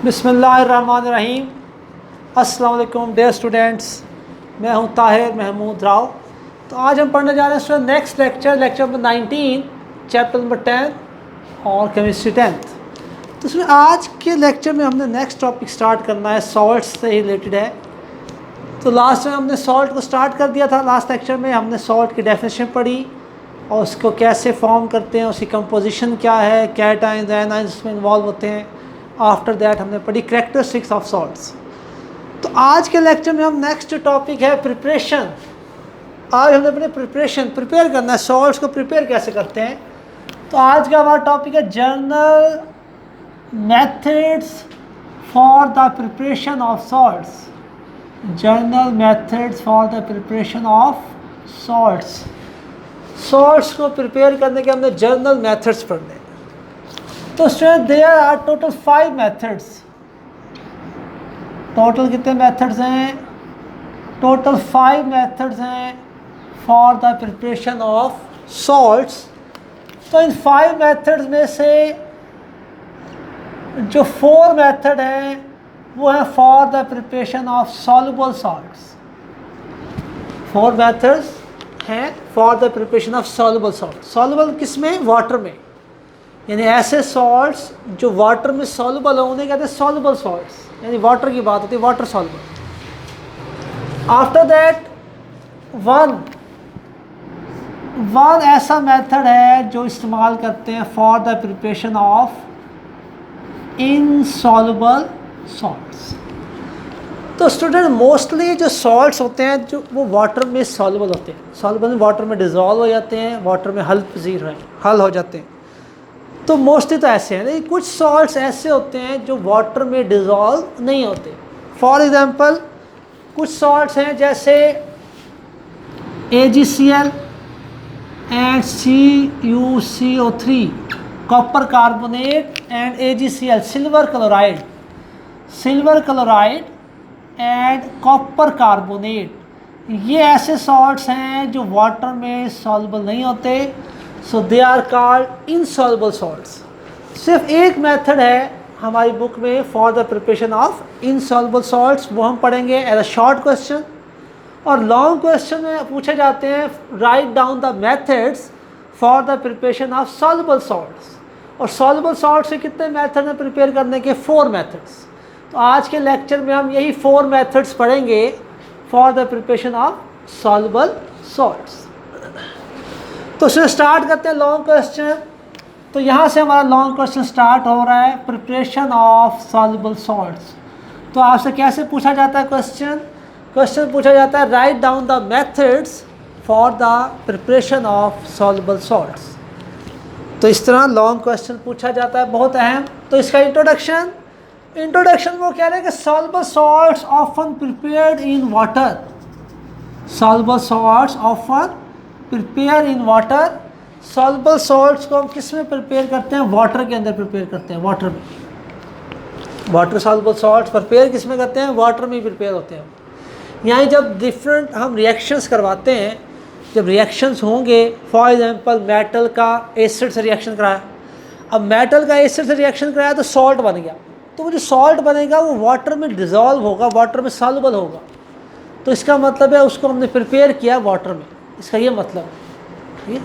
बिस्मिल्लाहिर्रहमानिर्रहीम। अस्सलाम वालेकुम डियर स्टूडेंट्स, मैं हूं ताहिर महमूद राव। तो आज हम पढ़ने जा रहे हैं student next lecture number 19, chapter number 10 और केमिस्ट्री 10th। तो इसमें आज के लेक्चर में हमने नेक्स्ट टॉपिक स्टार्ट करना है, सॉल्ट्स से ही रिलेटेड है। तो लास्ट में हमने सॉल्ट को स्टार्ट कर दिया था। लास्ट लेक्चर में हमने सॉल्ट की डेफिनेशन पढ़ी और उसको कैसे फॉर्म करते हैं, उसकी कंपोजिशन क्या है, कैटाइंस एनाइंस उसमें इन्वॉल्व होते हैं। आफ्टर दैट हमने पढ़ी कैरेक्टरिस्टिक्स ऑफ सॉल्ट्स। तो आज के लेक्चर में हम नेक्स्ट टॉपिक है प्रिपरेशन। आज हमने अपने प्रिपेयर करना है, सॉल्ट्स को प्रिपेयर कैसे करते हैं। तो आज का हमारा टॉपिक है general methods for the preparation of salts. General methods for the preparation of salts. Salts को प्रिपेयर करने के हमने जनरल मेथड्स पढ़ने। तो student there are total 5 methods. Total कितने मेथड्स हैं? टोटल 5 मेथड्स हैं for the preparation of salts. तो इन 5 मेथड्स में से जो 4 मेथड हैं वो है for the preparation of soluble salts. 4 methods हैं for the preparation of soluble salt. Soluble किस में? वाटर में। यानी ऐसे सॉल्ट्स जो वाटर में सॉल्युबल हो उन्हें कहते हैं सॉल्युबल सॉल्ट्स, यानी वाटर की बात होती है, water soluble. After that one ऐसा मेथड है जो इस्तेमाल करते हैं for the preparation of insoluble salts. तो स्टूडेंट मोस्टली जो सॉल्ट्स होते हैं जो वो वाटर में सॉल्युबल होते हैं, सॉल्युबल वाटर में डिज़ोल्व हो जाते हैं, वाटर में हल हो जाते हैं। तो मोस्टली तो ऐसे हैं, लेकिन कुछ सॉल्ट्स ऐसे होते हैं जो वाटर में डिज़ोल्व नहीं होते। फॉर एग्जांपल कुछ सॉल्ट्स हैं जैसे AgCl and CuCO3, copper carbonate and AgCl, silver chloride and copper carbonate. ये ऐसे सॉल्ट्स हैं जो वाटर में सॉल्युबल नहीं होते, so they are called insoluble salts. सिर्फ एक मेथड है हमारी बुक में for the preparation of insoluble salts, वो हम पढ़ेंगे एज अ शॉर्ट क्वेश्चन। और लॉन्ग क्वेश्चन में पूछे जाते हैं write down the methods for the preparation of soluble salts. और सॉल्युबल सॉल्ट से कितने मेथड हैं प्रिपेयर करने के? 4 मेथड्स। तो आज के लेक्चर में हम यही 4 मेथड्स पढ़ेंगे for the preparation of soluble salts. तो इससे स्टार्ट करते हैं लॉन्ग क्वेश्चन। तो यहाँ से हमारा लॉन्ग क्वेश्चन स्टार्ट हो रहा है, प्रिपरेशन ऑफ सॉल्युबल सॉल्ट्स। तो आपसे कैसे पूछा जाता है क्वेश्चन पूछा जाता है right down the methods for the preparation of soluble salts. तो इस तरह लॉन्ग क्वेश्चन पूछा जाता है, बहुत अहम। तो इसका इंट्रोडक्शन वो कह रहे हैं कि soluble salts often prepared in water. Soluble salts often prepare in water. Soluble salts को हम किस में प्रिपेयर करते हैं? वाटर के अंदर प्रिपेयर करते हैं, वाटर में। वाटर सॉल्युबल सॉल्ट्स प्रिपेयर किस में करते हैं? वाटर में प्रिपेयर होते हैं। यहाँ जब डिफरेंट हम रिएक्शंस करवाते हैं, जब रिएक्शंस होंगे, फॉर एग्जांपल मेटल का एसिड से रिएक्शन कराया, अब मेटल का एसिड से रिएक्शन कराया तो सॉल्ट बन गया। तो वो जो सॉल्ट बनेगा वो वाटर में डिज़ोल्व होगा, वाटर में सॉल्युबल होगा। तो इसका मतलब है उसको हमने प्रिपेयर किया वाटर में, इसका ये मतलब है।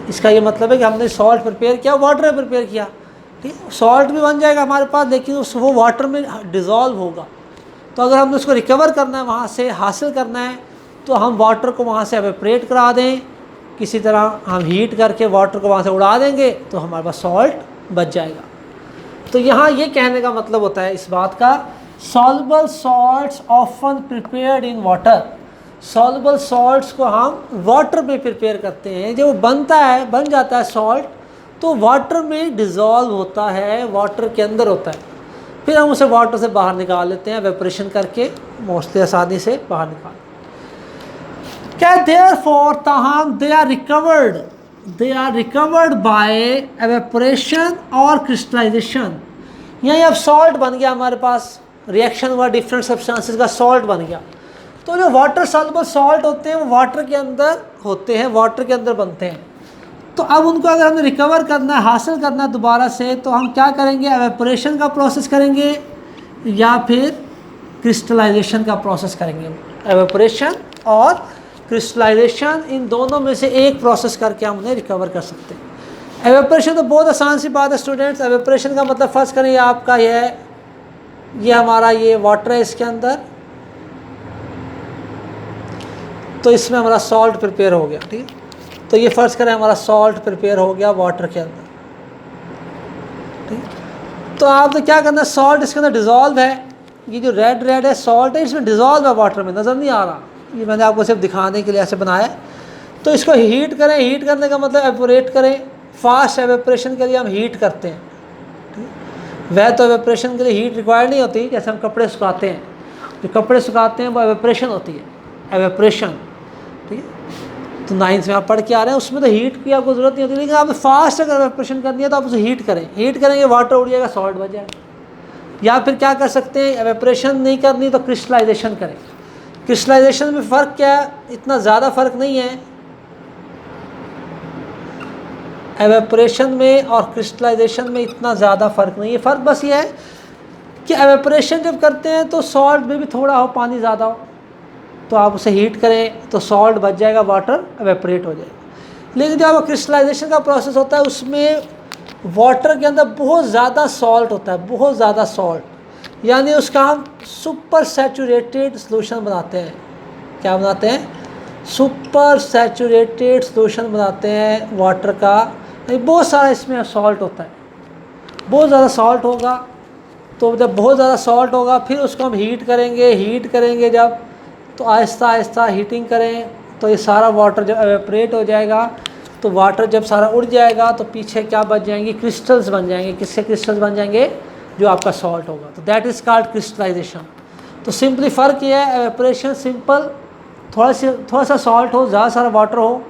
इसका ये मतलब है कि हमने सॉल्ट प्रिपेयर किया, वाटर में प्रिपेयर किया। ठीक है, सॉल्ट भी बन जाएगा हमारे पास, लेकिन वो वाटर में डिज़ोल्व होगा। तो अगर हमने उसको रिकवर करना है, वहाँ से हासिल करना है, तो हम वाटर को वहाँ से एवेपोरेट करा दें, किसी तरह हम हीट करके वाटर को वहाँ से उड़ा देंगे, तो हमारे पास सॉल्ट बच जाएगा। तो यहाँ ये कहने का मतलब होता है इस बात का, soluble salts often prepared in water. Soluble salts को हम वाटर में प्रिपेयर करते हैं। जब वो बन जाता है सॉल्ट, तो वाटर में डिज़ोल्व होता है, वाटर के अंदर होता है। फिर हम उसे वाटर से बाहर निकाल लेते हैं एवेपोरेशन करके, मोस्टली आसानी से बाहर निकाल। क्या देयरफॉर ताहम they are recovered by evaporation और क्रिस्टलाइजेशन। यही अब सॉल्ट बन गया हमारे पास, रिएक्शन हुआ डिफरेंट सब्सटेंसेस का, सॉल्ट बन गया। तो जो वाटर सॉल्युबल सॉल्ट होते हैं वो वाटर के अंदर होते हैं, वाटर के अंदर बनते हैं। तो अब उनको अगर हमें रिकवर करना है, हासिल करना है दोबारा से, तो हम क्या करेंगे? एवेपोरेशन का प्रोसेस करेंगे या फिर क्रिस्टलाइजेशन का प्रोसेस करेंगे। एवेपोरेशन और क्रिस्टलाइजेशन, इन दोनों में से एक प्रोसेस करके हम उन्हें रिकवर कर सकते हैं। एवेपोरेशन तो बहुत आसान सी बात है स्टूडेंट्स। एवेपोरेशन का मतलब फर्स्ट करें आपका ये हमारा ये वाटर है, इसके अंदर तो इसमें हमारा सॉल्ट प्रिपेयर हो गया, ठीक है। तो ये फर्स्ट करें हमारा सॉल्ट प्रिपेयर हो गया वाटर के अंदर, ठीक। तो आपने क्या करना है, सॉल्ट इसके अंदर डिज़ोल्व है, ये जो रेड है सॉल्ट है, इसमें डिज़ोल्व है वाटर में, नज़र नहीं आ रहा, ये मैंने आपको सिर्फ दिखाने के लिए ऐसे बनाया है। तो इसको हीट करें, हीट करने का मतलब एवेपोरेट करें। फास्ट एवेपोरेशन के लिए हम हीट करते हैं, ठीक। वह तो एवेपोरेशन के लिए हीट रिक्वायर्ड नहीं होती, जैसे हम कपड़े सुखाते हैं, जो कपड़े सुखाते हैं वो एवेपोरेशन होती है, एवेपोरेशन, ठीक है। तो 9th में आप पढ़ के आ रहे हैं, उसमें तो हीट की आपको ज़रूरत नहीं होती, लेकिन आप फास्ट अगर एवेपोरेशन करनी है तो आप उसे हीट करें। हीट करेंगे वाटर उड़ जाएगा, सॉल्ट बच जाएगा। या फिर क्या कर सकते हैं, एवेपोरेशन नहीं करनी तो क्रिस्टलाइजेशन करें। क्रिस्टलाइजेशन में फ़र्क क्या है, इतना ज़्यादा फ़र्क नहीं है एवेपोरेशन में और क्रिस्टलाइजेशन में, इतना ज़्यादा फ़र्क नहीं है। फ़र्क बस ये है कि एवेपोरेशन जब करते हैं तो सॉल्ट में भी थोड़ा हो, पानी ज़्यादा हो, तो आप उसे हीट करें तो सॉल्ट बच जाएगा, वाटर एवेपोरेट हो जाएगा। लेकिन जब क्रिस्टलाइजेशन का प्रोसेस होता है उसमें वाटर के अंदर बहुत ज़्यादा सॉल्ट होता है, बहुत ज़्यादा सॉल्ट, यानी उसका हम सुपर सैचुरेटेड सॉल्यूशन बनाते हैं। क्या बनाते हैं, सुपर सैचुरेटेड सॉल्यूशन बनाते हैं वाटर का। बहुत सारा इसमें सॉल्ट होता है, बहुत ज़्यादा सॉल्ट होगा। तो जब बहुत ज़्यादा सॉल्ट होगा फिर उसको हम हीट करेंगे जब, तो आहिस्ता आहिस्ता हीटिंग करें तो ये सारा वाटर जब एवेपोरेट हो जाएगा, तो वाटर जब सारा उड़ जाएगा तो पीछे क्या बच जाएंगी, क्रिस्टल्स बन जाएंगे। किससे क्रिस्टल्स बन जाएंगे, जो आपका सॉल्ट होगा, तो दैट इज़ कॉल्ड क्रिस्टलाइजेशन। तो सिंपली फ़र्क ये है, एवेपोरेशन सिंपल, थोड़ा सा सॉल्ट हो, ज़्यादा सारा वाटर हो,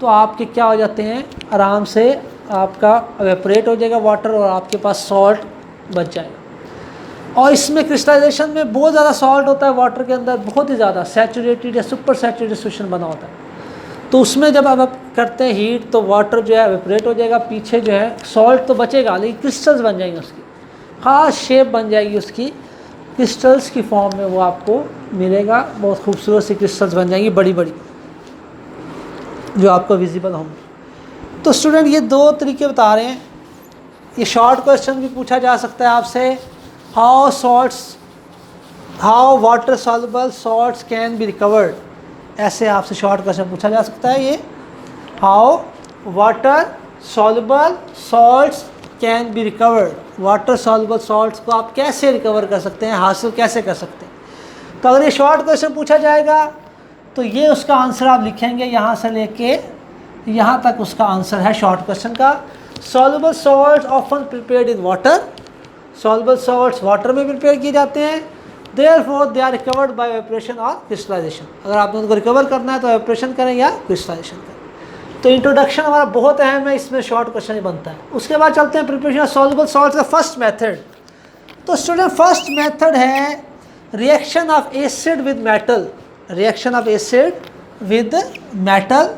तो आपके क्या हो जाते हैं, आराम से आपका एवेपोरेट हो जाएगा वाटर और आपके पास सॉल्ट बच जाएगा। और इसमें क्रिस्टलाइजेशन में बहुत ज़्यादा सॉल्ट होता है वाटर के अंदर, बहुत ही ज़्यादा सैचुरेटेड या सुपर सैचुरेटेड सॉल्यूशन बना होता है। तो उसमें जब आप करते हैं हीट तो वाटर जो है एवेपोरेट हो जाएगा, पीछे जो है सॉल्ट तो बचेगा लेकिन क्रिस्टल्स बन जाएंगे, उसकी ख़ास शेप बन जाएगी, उसकी क्रिस्टल्स की फॉर्म में वो आपको मिलेगा। बहुत खूबसूरत सी क्रिस्टल्स बन जाएंगी, बड़ी बड़ी, जो आपको विजिबल होंगी। तो स्टूडेंट ये दो तरीके बता रहे हैं। ये शॉर्ट क्वेश्चन भी पूछा जा सकता है आपसे, how water soluble salts can be recovered, ऐसे आपसे शॉर्ट क्वेश्चन पूछा जा सकता है। ये how water soluble salts can be recovered, water soluble salts को आप कैसे रिकवर कर सकते हैं, हासिल कैसे कर सकते हैं। तो अगर ये शॉर्ट क्वेश्चन पूछा जाएगा तो ये उसका आंसर आप लिखेंगे, यहाँ से लेके यहाँ तक उसका आंसर है शॉर्ट क्वेश्चन का। Soluble salts often prepared in water, soluble salts water में प्रिपेयर किए जाते हैं। Therefore they are recovered by evaporation और क्रिस्टलाइजेशन। अगर आपने उनको रिकवर करना है तो एवेपोरेशन करें या क्रिस्टलाइजेशन करें। तो इंट्रोडक्शन हमारा बहुत अहम है, इसमें शॉर्ट क्वेश्चन ही बनता है। उसके बाद चलते हैं प्रिपरेशन ऑफ सॉल्युबल सॉल्ट्स का फर्स्ट मेथड। तो स्टूडेंट फर्स्ट मेथड है reaction of acid with metal, reaction of acid with metal.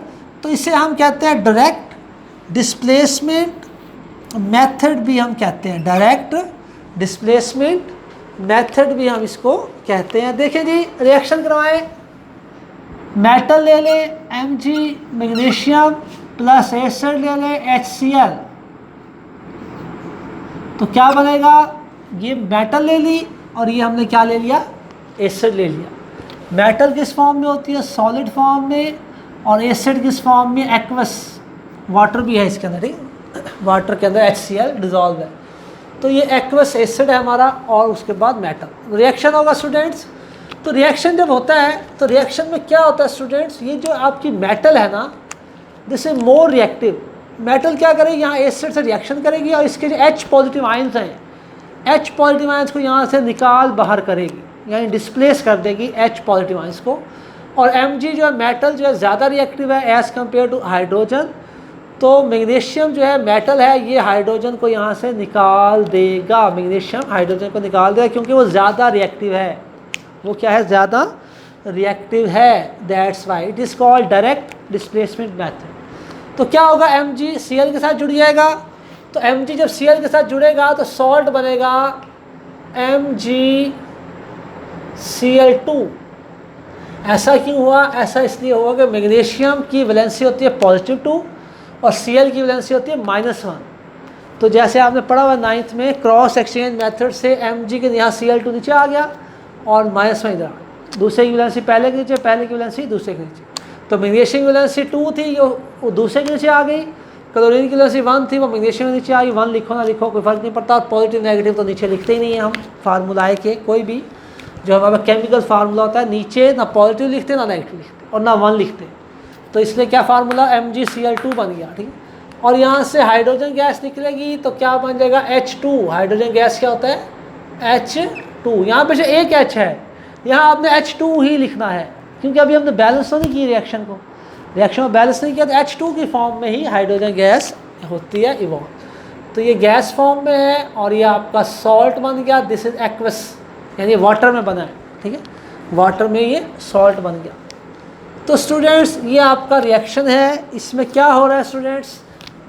तो इसे हम कहते हैं डायरेक्ट डिस्प्लेसमेंट मेथड भी हम कहते हैं, डायरेक्ट डिस्प्लेसमेंट मेथड भी हम इसको कहते हैं। देखें जी, रिएक्शन करवाएं, मेटल ले लें Mg मैग्नीशियम प्लस एसिड ले लें HCl, तो क्या बनेगा, ये मेटल ले ली और ये हमने क्या ले लिया, एसिड ले लिया। मेटल किस फॉर्म में होती है, सॉलिड फॉर्म में, और एसिड किस फॉर्म में, एक्वस, वाटर भी है इसके अंदर, ठीक, वाटर के अंदर HCl डिजॉल्व है। तो ये एक्वस एसिड है हमारा, और उसके बाद मेटल। रिएक्शन होगा स्टूडेंट्स। तो रिएक्शन जब होता है तो रिएक्शन में क्या होता है स्टूडेंट्स, ये जो आपकी मेटल है ना, this is more reactive. Metal क्या करेगी, यहाँ एसिड से रिएक्शन करेगी और इसके जो H पॉजिटिव आयंस हैं, H पॉजिटिव आयंस को यहाँ से निकाल बाहर करेगी, यानी डिस्प्लेस कर देगी H पॉजिटिव आयंस को। और Mg जो है मेटल जो है ज़्यादा रिएक्टिव है एज़ कम्पेयर टू हाइड्रोजन। तो मैग्नीशियम जो है मेटल है, ये हाइड्रोजन को यहाँ से निकाल देगा, मैग्नीशियम हाइड्रोजन को निकाल देगा क्योंकि वो ज़्यादा रिएक्टिव है। वो क्या है, ज़्यादा रिएक्टिव है, that's why it is called direct displacement method. तो क्या होगा, Mg Cl के साथ जुड़ जाएगा। तो Mg जब Cl के साथ जुड़ेगा तो सॉल्ट बनेगा MgCl2। ऐसा क्यों हुआ? ऐसा इसलिए हुआ कि मैग्नीशियम की वैलेंसी होती है +2 और Cl की वैलेंसी होती है -1। तो जैसे आपने पढ़ा हुआ 9th में, क्रॉस एक्सचेंज मेथड से Mg के यहाँ Cl2 नीचे आ गया और -1 इधर, दूसरे की वैलेंसी पहले के नीचे, पहले की वैलेंसी दूसरे के नीचे। तो मैग्नीशियम की वैलेंसी 2 थी, वो दूसरे के नीचे आ गई। क्लोरीन की वैलेंसी 1 थी, वो मैग्नीशियम के नीचे आई। 1 लिखो ना लिखो कोई फ़र्क नहीं पड़ता। और पॉजिटिव नेगेटिव तो नीचे लिखते ही नहीं है हम, फार्मूलाए के कोई भी जो हमारा केमिकल फार्मूला होता है, नीचे ना पॉजिटिव लिखते ना नेगेटिव लिखते और ना 1 लिखते। तो इसलिए क्या फार्मूला MgCl2 बन गया, ठीक है। और यहाँ से हाइड्रोजन गैस निकलेगी तो क्या बन जाएगा? H2। हाइड्रोजन गैस क्या होता है? H2। यहाँ पे जो एक H है, यहाँ आपने H2 ही लिखना है, क्योंकि अभी हमने बैलेंस तो नहीं की रिएक्शन को, रिएक्शन में बैलेंस नहीं किया, तो H2 की फॉर्म में ही हाइड्रोजन गैस होती है इवॉल्व। तो ये गैस फॉर्म में है और ये आपका सॉल्ट बन गया। दिस इज एक्वस, यानी वाटर में बना है, ठीक है, वाटर में ये सॉल्ट बन गया। तो स्टूडेंट्स ये आपका रिएक्शन है। इसमें क्या हो रहा है स्टूडेंट्स,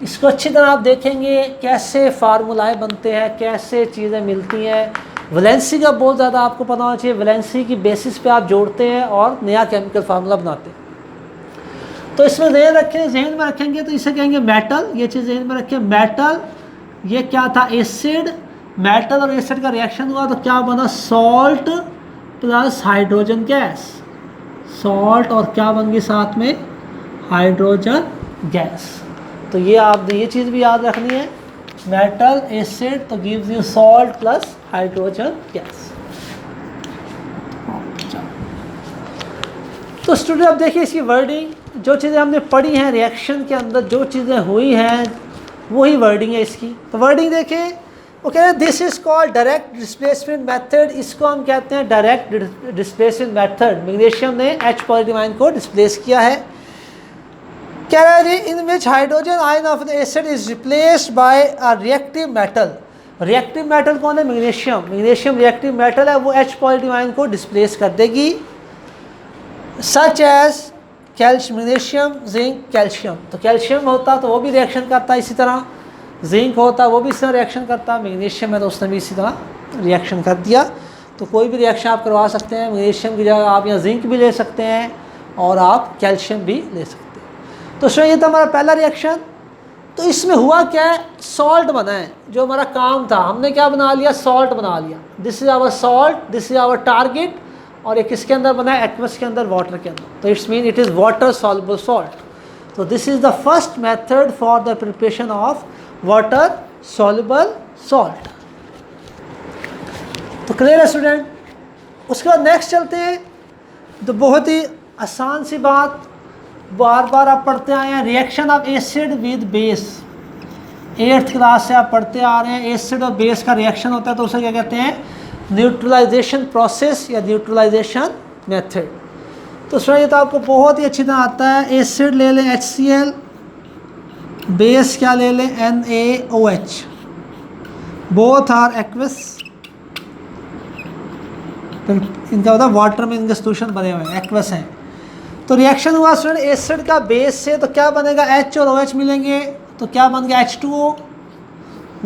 इसको अच्छी तरह आप देखेंगे कैसे फार्मूलाए बनते हैं, कैसे चीज़ें मिलती हैं। वैलेंसी का बहुत ज़्यादा आपको पता होना चाहिए। वैलेंसी की बेसिस पे आप जोड़ते हैं और नया केमिकल फार्मूला बनाते हैं। तो इसमें जहन में रखेंगे तो इसे कहेंगे मेटल। ये चीज़ जहन में रखें, मेटल। ये क्या था? एसिड। मेटल और एसिड का रिएक्शन हुआ तो क्या बना? Salt plus hydrogen gas. Salt और क्या बन गई साथ में? Hydrogen gas. तो ये आप ये चीज़ भी याद रखनी है, मेटल एसिड तो gives you salt plus hydrogen gas. तो स्टूडेंट अब देखिए इसकी वर्डिंग, जो चीज़ें हमने पढ़ी हैं रिएक्शन के अंदर, जो चीज़ें हुई हैं वही वर्डिंग है इसकी। तो वर्डिंग देखें, वो कह रहे हैं this is called direct displacement method. इसको हम कहते हैं डायरेक्ट डिस्प्लेसमेंट मेथड। मैग्नीशियम ने H पॉजिटिव आयन को डिस्प्लेस किया है। कह रहा है जी in which hydrogen ion of the acid is replaced by a reactive metal. Reactive metal कौन है? मैग्नीशियम। मैग्नीशियम रिएक्टिव मेटल है, वो H पॉजिटिव आयन को डिस्प्लेस कर देगी। Such as calcium, magnesium, zinc, calcium. तो कैल्शियम होता तो वो भी रिएक्शन करता इसी तरह, जिंक होता वो भी इसी तरह रिएक्शन करता, मैग्नीशियम है तो उसने भी इसी तरह रिएक्शन कर दिया। तो कोई भी रिएक्शन आप करवा सकते हैं। मैग्नीशियम की जगह आप यहाँ जिंक भी ले सकते हैं और आप कैल्शियम भी ले सकते हैं। तो सो ये था हमारा पहला रिएक्शन। तो इसमें हुआ क्या है? सॉल्ट बना है। जो हमारा काम था, हमने क्या बना लिया? सॉल्ट बना लिया। This is our salt, this is our target. और एक किसके अंदर बना है? एक्वस के अंदर, वाटर के अंदर। तो it's mean it is water soluble salt. तो this is the first method for the preparation of water soluble salt. तो क्लियर है स्टूडेंट? उसके बाद नेक्स्ट चलते हैं। तो बहुत ही आसान सी बात, बार बार आप पढ़ते आए हैं, reaction of acid with base. 8th class से आप पढ़ते आ रहे हैं, एसिड और बेस का रिएक्शन होता है तो उसे क्या कहते हैं? न्यूट्रलाइजेशन प्रोसेस या न्यूट्रलाइजेशन मेथड। तो सर ये तो आपको बहुत ही अच्छी तरह आता है। एसिड ले लें HCl, बेस क्या ले लें? NaOH। Both are aqueous. इनका होता है वाटर में इनके सॉल्यूशन बने हुए हैं, एक्वस हैं। तो रिएक्शन हुआ स्टूडेंट एसिड का बेस से, तो क्या बनेगा? H और OH मिलेंगे तो क्या बन गया? H2O।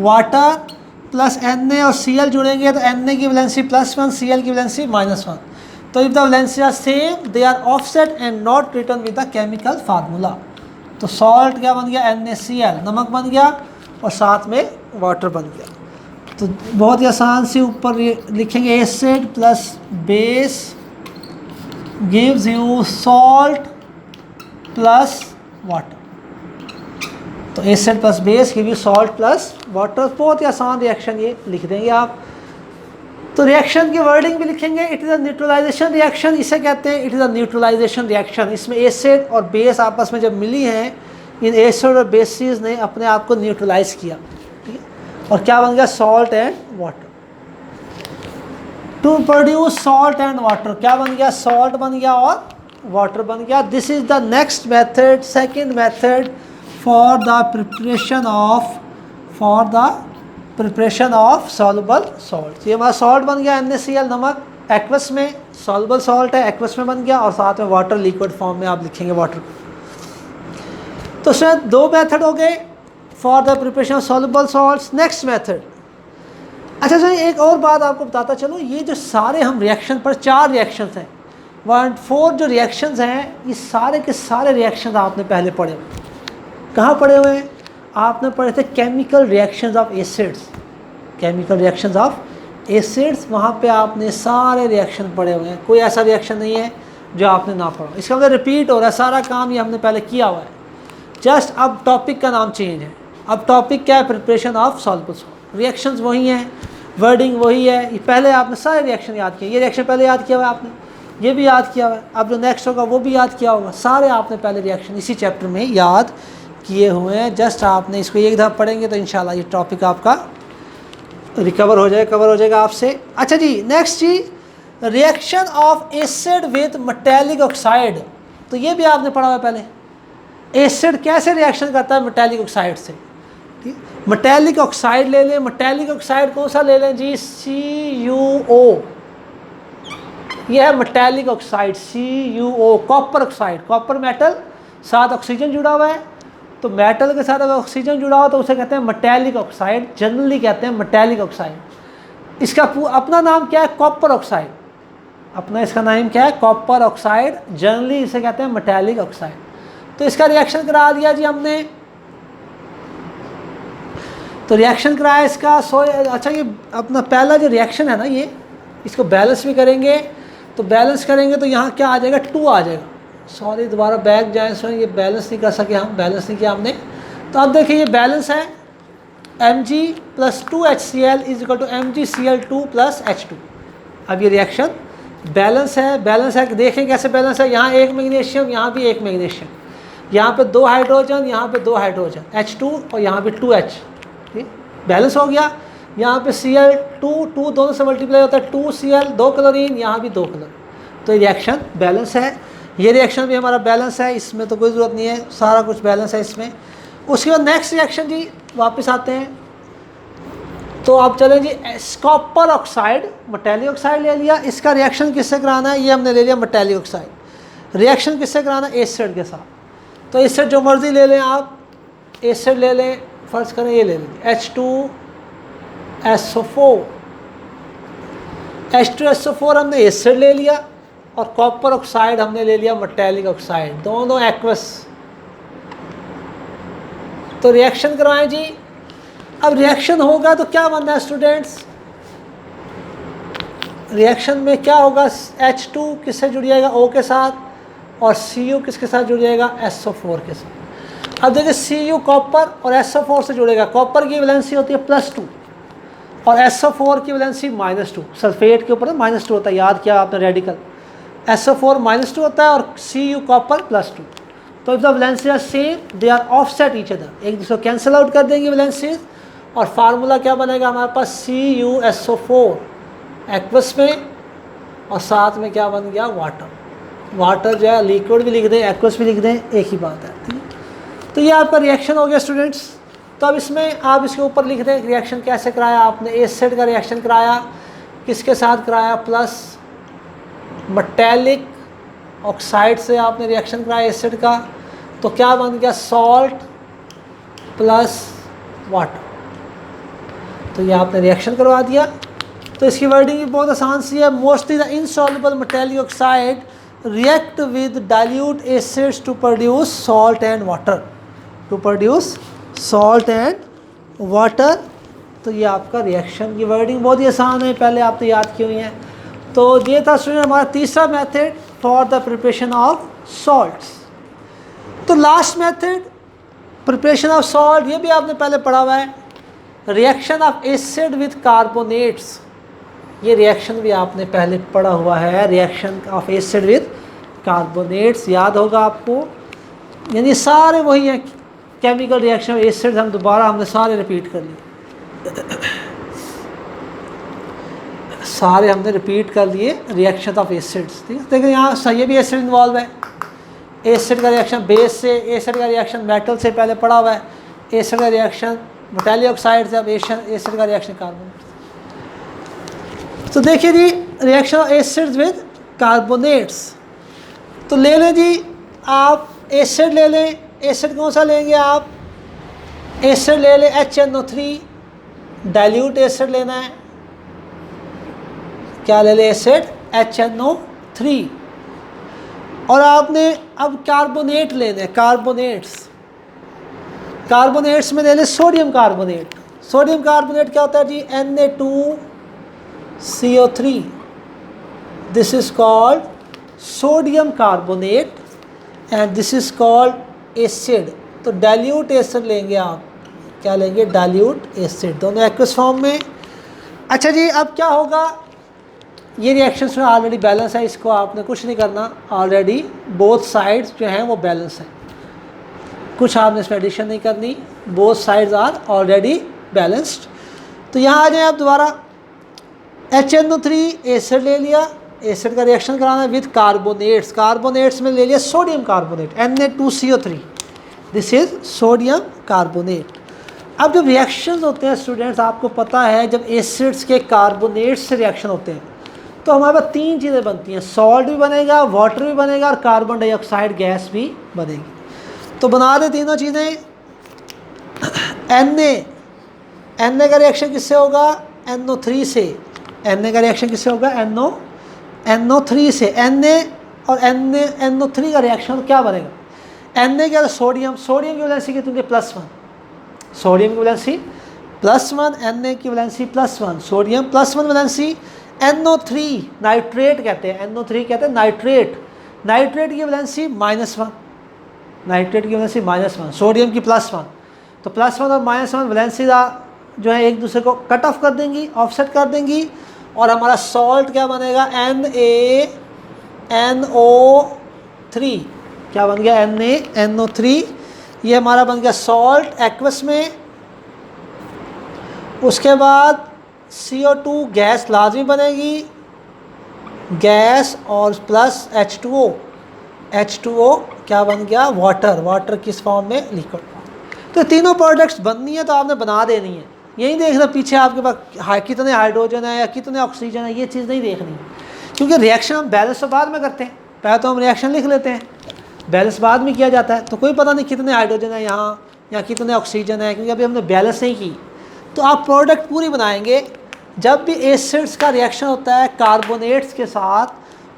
वाटर प्लस Na और Cl जुड़ेंगे तो Na की वैलेंसी +1, Cl की वैलेंसी -1। तो if the valency are same they are offset and not return with the chemical formula. तो सॉल्ट क्या बन गया? NaCl, नमक बन गया और साथ में वाटर बन गया। तो बहुत ही आसान से ऊपर लिखेंगे acid plus base gives you salt plus water. तो acid plus base give you salt plus water. बहुत ही आसान रिएक्शन ये लिख देंगे आप। तो रिएक्शन की वर्डिंग भी लिखेंगे, it is a neutralization reaction. इसे कहते हैं it is a neutralization reaction. इसमें एसिड और बेस आपस में जब मिली हैं, इन एसिड और बेसिस ने अपने आप को न्यूट्रलाइज किया, ठीक है। और क्या बन गया? Salt and water. To produce salt and water, क्या बन गया? सॉल्ट बन गया और वाटर बन गया। This is the next method, second method for the preparation of soluble salt. ये हमारा सॉल्ट बन गया NaCl, नमक एक्वस में, सॉल्युबल सॉल्ट है एक्वस में बन गया और साथ में वाटर लिक्विड फॉर्म में आप लिखेंगे वाटर। तो सर 2 मेथड हो गए for the preparation of soluble salts. Next method अच्छा सर एक और बात आपको बताता चलो, ये जो सारे हम रिएक्शन पर 4 रिएक्शंस हैं, 1-4 जो रिएक्शंस हैं, ये सारे के सारे रिएक्शंस आपने पहले पढ़े हुए। कहाँ पढ़े हुए हैं? आपने पढ़े थे chemical reactions of acids, chemical reactions of acids, वहाँ पे आपने सारे रिएक्शन पढ़े हुए हैं, कोई ऐसा रिएक्शन नहीं है जो आपने ना पढ़ा। इसका मतलब रिपीट हो रहा है, सारा काम ये हमने पहले किया हुआ है, जस्ट अब टॉपिक का नाम चेंज है। अब टॉपिक क्या है? Preparation of soluble salt. Reactions वही हैं, वर्डिंग वही है, ये पहले आपने सारे रिएक्शन याद किए, ये रिएक्शन पहले याद किया हुआ है आपने, ये भी याद किया हुआ है, अब जो नेक्स्ट होगा वो भी याद किया होगा, सारे आपने पहले रिएक्शन इसी चैप्टर में याद किए हुए हैं। जस्ट आपने इसको एक दफ़ा पढ़ेंगे तो इंशाल्लाह ये टॉपिक आपका रिकवर हो जाएगा, कवर हो जाएगा आपसे। अच्छा जी, नेक्स्ट जी, reaction of acid with metallic oxide, तो ये भी आपने पढ़ा हुआ है पहले। एसिड कैसे रिएक्शन करता है मेटेलिक ऑक्साइड से, ठीक। मेटेलिक ऑक्साइड ले लें, मेटेलिक ऑक्साइड कौन सा ले लें जी? CuO, यह है metallic oxide CuO, copper oxide, copper metal, साथ ऑक्सीजन जुड़ा हुआ है, तो मेटल के साथ अगर ऑक्सीजन जुड़ा हो तो उसे कहते हैं मेटेलिक ऑक्साइड, जनरली कहते हैं मेटेलिक ऑक्साइड। इसका अपना नाम क्या है? कॉपर ऑक्साइड, अपना इसका नाम क्या है? कॉपर ऑक्साइड, जनरली इसे कहते हैं मेटेलिक ऑक्साइड। तो इसका रिएक्शन करा दिया जी हमने, तो रिएक्शन कराया इसका। अच्छा ये अपना पहला जो रिएक्शन है ना, ये इसको बैलेंस भी करेंगे, तो बैलेंस करेंगे तो यहाँ क्या आ जाएगा? 2 आ जाएगा। सॉरी दोबारा बैक जाए, सो ये बैलेंस नहीं कर सके हम, बैलेंस नहीं किया हमने। तो अब देखिए ये बैलेंस है, Mg + 2HCl = MgCl2 + H2। अब ये रिएक्शन बैलेंस है, बैलेंस है, देखें कैसे बैलेंस है। यहाँ एक मैग्नीशियम, यहाँ भी एक मैग्नीशियम, यहाँ पे 2 हाइड्रोजन, यहाँ पे 2 हाइड्रोजन H2, और यहाँ पे 2H, ठीक, बैलेंस हो गया। यहाँ पे Cl2 दोनों से मल्टीप्लाई होता है, 2Cl 2 क्लोरीन, यहाँ भी 2 क्लोरीन, तो रिएक्शन बैलेंस है। ये रिएक्शन भी हमारा बैलेंस है, इसमें तो कोई ज़रूरत नहीं है, सारा कुछ बैलेंस है इसमें। उसके बाद नेक्स्ट रिएक्शन जी, वापस आते हैं, तो आप चलें जी, कॉपर ऑक्साइड, मेटेलिक ऑक्साइड ले लिया, इसका रिएक्शन किससे कराना है? ये हमने ले लिया मेटेलिक ऑक्साइड। रिएक्शन किससे कराना है? एसिड के साथ। तो एसिड जो मर्जी ले लें आप, एसिड ले लें, फर्ज करें ये ले लें H2SO4, H2SO4 हमने एसिड ले लिया, और कॉपर ऑक्साइड हमने ले लिया मेटेलिक ऑक्साइड, दोनों एक्वस। तो रिएक्शन करवाएं जी। अब रिएक्शन होगा तो क्या बनना है स्टूडेंट्स? रिएक्शन में क्या होगा? H2 किससे जुड़ जाएगा? O के साथ, और Cu किसके साथ जुड़ जाएगा? SO4 के साथ। अब देखिए Cu कॉपर और SO4 से जुड़ेगा, कॉपर की वैलेंसी होती है +2 और SO4 की वैलेंसी -2, सल्फेट के ऊपर -2 होता है, याद किया आपने रेडिकल। SO4 -2 होता है और Cu कॉपर +2। तो if the valency are same they are offset each other, एक दूसरे को कैंसिल आउट कर देंगे वैलेंसीज, और फार्मूला क्या बनेगा हमारे पास? CuSO4 एक्वस में, और साथ में क्या बन गया? वाटर। वाटर जो है लिक्विड भी लिख दें, एक्वस भी लिख दें, एक ही बात है, ठीक। तो ये आपका रिएक्शन हो गया स्टूडेंट्स। तो अब इसमें आप इसके ऊपर लिख दें रिएक्शन कैसे कराया आपने। एसिड का रिएक्शन कराया, किसके साथ कराया? प्लस मेटेलिक ऑक्साइड से आपने रिएक्शन कराया एसिड का, तो क्या बन गया? Salt plus water. तो ये आपने रिएक्शन करवा दिया। तो इसकी वर्डिंग भी बहुत आसान सी है। Mostly the insoluble metallic oxide react with dilute acids to produce salt and water, to produce salt and water. तो ये आपका रिएक्शन की वर्डिंग बहुत ही आसान है, पहले आपने याद की हुई है। तो ये था स्टूडेंट हमारा तीसरा method for the preparation of salts. तो last method preparation of salt, ये भी आपने पहले पढ़ा हुआ है, reaction of acid with carbonates. ये रिएक्शन भी आपने पहले पढ़ा हुआ है, reaction of acid with carbonates, याद होगा आपको। यानी सारे वही हैं केमिकल रिएक्शन ऑफ एसिड, हम दोबारा हमने सारे रिपीट कर लिए, सारे हमने रिपीट कर लिए रिएक्शन ऑफ एसिड्स, ठीक है। देखिए यहाँ ये भी एसिड इन्वॉल्व है, एसिड का रिएक्शन बेस से, एसिड का रिएक्शन मेटल से पहले पड़ा हुआ है, एसिड का रिएक्शन मेटेलिक ऑक्साइड से, अब एसिड का रिएक्शन कार्बोनेट। तो देखिए जी reaction of acids with carbonates. तो ले लें जी आप एसिड ले लें, एसिड कौन सा लेंगे आप? एसिड ले लें HNO3, डाइल्यूट एसिड लेना है, क्या ले ले एसिड HNO3। और आपने अब कार्बोनेट लेने, कार्बोनेट्स में ले ले सोडियम कार्बोनेट। सोडियम कार्बोनेट क्या होता है जी, Na2CO3, this is called sodium carbonate and this is called acid. तो डाइल्यूट एसिड लेंगे आप, क्या लेंगे, डाइल्यूट एसिड, दोनों एक्वस फॉर्म में। अच्छा जी, अब क्या होगा, ये रिएक्शंस में ऑलरेडी बैलेंस है, इसको आपने कुछ नहीं करना, ऑलरेडी बोथ साइड्स जो हैं वो बैलेंस है, कुछ आपने इसमें एडिशन नहीं करनी, both sides are already balanced. तो यहाँ आ जाए आप दोबारा, HNO3 एसिड ले लिया, एसिड का रिएक्शन कराना विद कार्बोनेट्स, कार्बोनेट्स में ले लिया sodium carbonate Na2CO3, this is sodium carbonate. अब जब रिएक्शंस होते हैं स्टूडेंट्स, आपको पता है जब एसिड्स के कार्बोनेट्स से रिएक्शन होते हैं तो हमारे पास तीन चीज़ें बनती हैं, सॉल्ट भी बनेगा, वाटर भी बनेगा और कार्बन डाइऑक्साइड गैस भी बनेगी। तो बना दे तीनों चीज़ें। Na का रिएक्शन किससे होगा, NO3 से, Na का रिएक्शन किससे होगा, NO3 से। Na और NO3 का रिएक्शन क्या बनेगा, Na क्या, सोडियम, सोडियम की वैलेंसी कितनी, +1, सोडियम की वैलेंसी +1, Na की valency +1, sodium +1 valency. NO3 nitrate कहते हैं, NO3 कहते हैं नाइट्रेट, नाइट्रेट की वैलेंसी -1, नाइट्रेट की वैलेंसी -1, सोडियम की +1। तो +1 और -1 वैलेंसी जो है एक दूसरे को कट ऑफ कर देंगी, ऑफसेट कर देंगी, और हमारा सॉल्ट क्या बनेगा, NaNO3, क्या बन गया, NaNO3, ये हमारा बन गया सॉल्ट एक्वस में। उसके बाद CO2 गैस लाजमी बनेगी, गैस और प्लस H2O क्या बन गया, वाटर, वाटर किस फॉर्म में, लिक्विड। तो तीनों प्रोडक्ट्स बननी है तो आपने बना देनी है, यही देखना पीछे आपके पास कितने हाइड्रोजन है या कितने ऑक्सीजन है, ये चीज़ नहीं देखनी, क्योंकि रिएक्शन हम बैलेंस तो बाद में करते हैं, पहले तो हम रिएक्शन लिख लेते हैं, बैलेंस बाद में किया जाता है, तो कोई पता नहीं कितने हाइड्रोजन है यहाँ या कितने ऑक्सीजन है, क्योंकि अभी हमने बैलेंस नहीं की। तो आप प्रोडक्ट पूरी बनाएंगे। जब भी एसिड्स का रिएक्शन होता है कार्बोनेट्स के साथ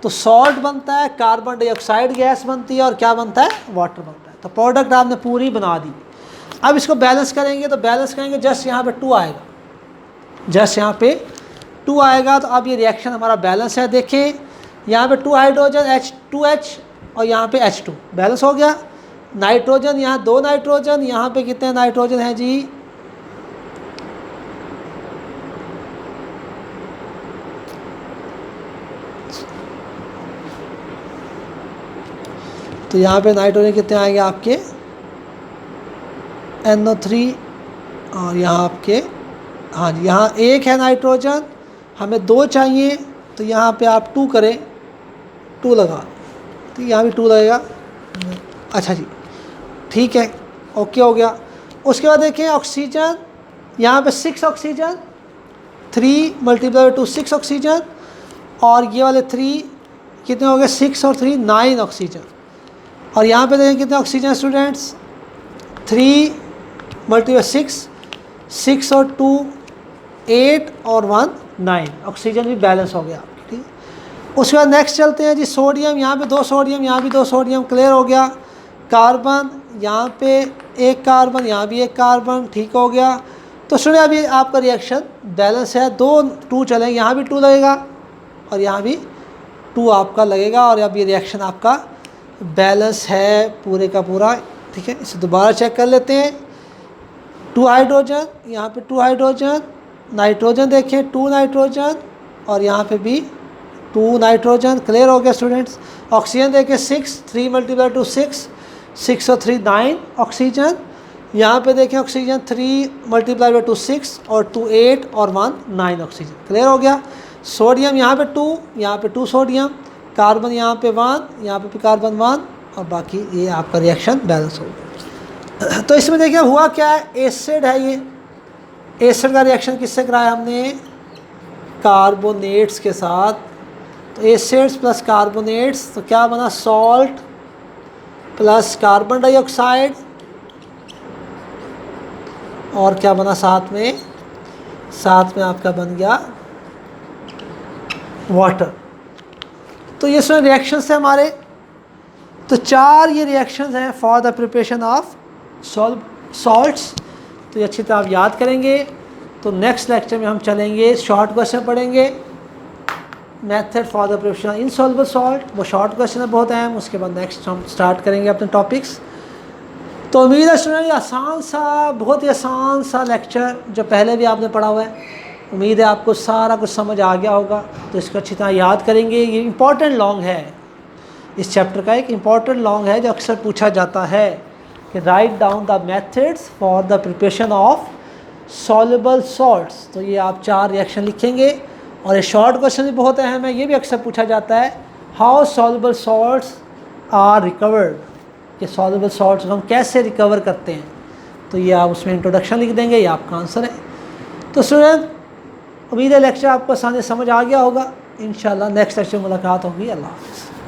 तो सॉल्ट बनता है, कार्बन डाइऑक्साइड गैस बनती है और क्या बनता है, वाटर बनता है। तो प्रोडक्ट आपने पूरी बना दी। अब इसको बैलेंस करेंगे, तो बैलेंस करेंगे जस्ट यहाँ पे 2 आएगा, जस्ट यहाँ पे 2 आएगा। तो अब ये रिएक्शन हमारा बैलेंस है, देखें यहाँ पे 2 हाइड्रोजन H2H और यहाँ पे H2 बैलेंस हो गया। नाइट्रोजन, यहाँ 2 नाइट्रोजन, यहाँ पे कितने नाइट्रोजन हैं जी, तो यहाँ पे नाइट्रोजन कितने आएंगे आपके, NO3, और यहाँ आपके, हाँ जी, यहाँ 1 है नाइट्रोजन, हमें 2 चाहिए, तो यहाँ पे आप 2 करें, 2 लगा, तो यहाँ भी 2 लगेगा। अच्छा जी, ठीक है, ओके हो गया। उसके बाद देखें ऑक्सीजन, यहाँ पे 6 ऑक्सीजन, 3 × 2 6 ऑक्सीजन, और ये वाले 3 कितने हो गए, 6 और 3 9 ऑक्सीजन। और यहाँ पे देखें कितने ऑक्सीजन स्टूडेंट्स, 3 × 6, 6 और 2 8 और 1 9, ऑक्सीजन भी बैलेंस हो गया, ठीक। उसके बाद नेक्स्ट चलते हैं जी, सोडियम, यहाँ पे 2 सोडियम, यहाँ भी 2 सोडियम, क्लियर हो गया। कार्बन, यहाँ पे 1 कार्बन, यहाँ भी 1 कार्बन, ठीक हो गया। तो सुनिए अभी आपका रिएक्शन बैलेंस है, 2 चलेंगे, यहाँ भी 2 लगेगा और यहाँ भी 2 आपका लगेगा, और अब ये रिएक्शन आपका बैलेंस है पूरे का पूरा, ठीक है। इसे दोबारा चेक कर लेते हैं। 2 हाइड्रोजन, यहाँ पे 2 हाइड्रोजन, नाइट्रोजन देखें 2 नाइट्रोजन, और यहाँ पे भी 2 नाइट्रोजन, क्लियर हो गया स्टूडेंट्स। ऑक्सीजन देखें 6, 3 × 2 6, 6 और 3 9 ऑक्सीजन। यहाँ पे देखें ऑक्सीजन 3 × 2 6 और 2 8 और 1 9 ऑक्सीजन, क्लियर हो गया। सोडियम यहाँ पे 2, यहाँ पे 2 सोडियम, कार्बन यहाँ पे 1, यहाँ पे भी कार्बन 1, और बाकी ये आपका रिएक्शन बैलेंस हो गया। तो इसमें देखिए हुआ क्या है, एसिड है ये, एसिड का रिएक्शन किससे कराया हमने, कार्बोनेट्स के साथ। तो एसिड्स प्लस कार्बोनेट्स, तो क्या बना, सॉल्ट प्लस कार्बन डाइऑक्साइड, और क्या बना साथ में आपका बन गया वाटर। तो ये इसमें रिएक्शंस है हमारे, तो 4 ये रिएक्शंस हैं for the preparation of salts. तो ये अच्छी तरह आप याद करेंगे। तो नेक्स्ट लेक्चर में हम चलेंगे, शॉर्ट क्वेश्चन पढ़ेंगे, method for the preparation insoluble salt, वो शॉर्ट क्वेश्चन है बहुत अहम। उसके बाद नेक्स्ट हम स्टार्ट करेंगे अपने टॉपिक्स। तो उम्मीद है स्टूडेंट ये आसान सा, बहुत ही आसान सा लेक्चर जो पहले भी आपने पढ़ा हुआ है, उम्मीद है आपको सारा कुछ समझ आ गया होगा। तो इसको अच्छी तरह याद करेंगे। ये इम्पॉर्टेंट लॉन्ग है, इस चैप्टर का एक इम्पॉर्टेंट लॉन्ग है जो अक्सर पूछा जाता है कि right down the methods for the preparation of soluble salts. तो ये आप 4 रिएक्शन लिखेंगे। और ये शॉर्ट क्वेश्चन भी बहुत अहम है, ये भी अक्सर पूछा जाता है, how soluble salts are recovered, कि सॉल्युबल सॉल्ट्स हम कैसे रिकवर करते हैं। तो ये आप उसमें इंट्रोडक्शन लिख देंगे, ये आपका आंसर है। तो स्टूडेंट उम्मीद है लेक्चर आपको आसानी से समझ आ गया होगा। इंशाल्लाह नेक्स्ट लेक्चर में मुलाकात होगी। अल्लाह हाफ़िज़।